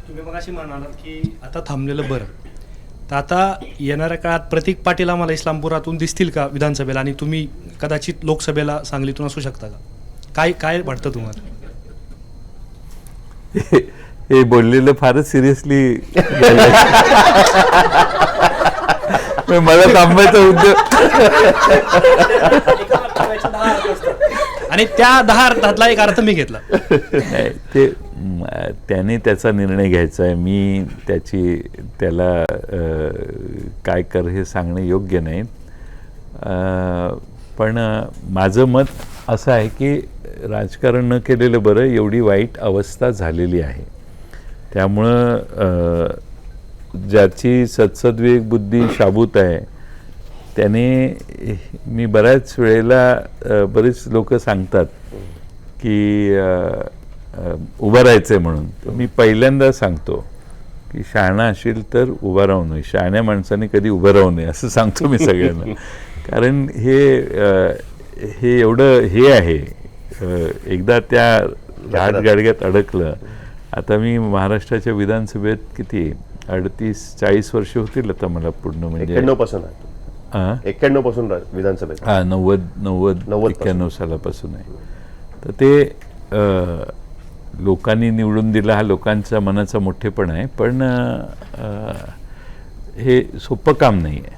तुम्ही मगाशी म्हणालात की आता थांबलेलं बरं, तर आता येणाऱ्या काळात प्रतीक पाटील आम्हाला इस्लामपुरातून दिसतील का विधानसभेला, आणि तुम्ही कदाचित लोकसभेला सांगलीतून असू शकता का? काय काय वाटतं तुम्हाला? हे बोललेलं फारच सिरियसली मला थांबायचा उद्योग. आणि त्या 10 अर्थातला एक अर्थ मी घेतला. नाही, ते त्याने त्याचा निर्णय घ्यायचा आहे. मी त्याला काय कर हे सांगणं योग्य नाही. पण माझं मत असं आहे की राजकारण न केलेलं बरं. एवढी वाईट अवस्था झालेली आहे, त्यामुळं ज्याची सद्सद्विवेक बुद्धी शाबूत आहे त्याने, मी बऱ्याच वेळेला बरेच लोक सांगतात की उभं राहायचं आहे म्हणून, तर मी पहिल्यांदा सांगतो की शहाणा असेल तर उभं राहू नये, शहाण्या माणसाने कधी उभं राहू नये असं सांगतो मी सगळ्यांना. कारण हे एवढं हे आहे, एकदा त्या घाटगाडग्यात अडकलं. आता मी महाराष्ट्राच्या विधानसभेत किती 38-40 वर्ष होतील आता मला पूर्ण, म्हणजे 91 पासून विधानसभेत. हा 90-91 सालापासून आहे. तर ते लोकांनी निवडून दिला, हा लोकांचा मनाचा मोठेपणा आहे. पण हे सोपं काम नाही आहे.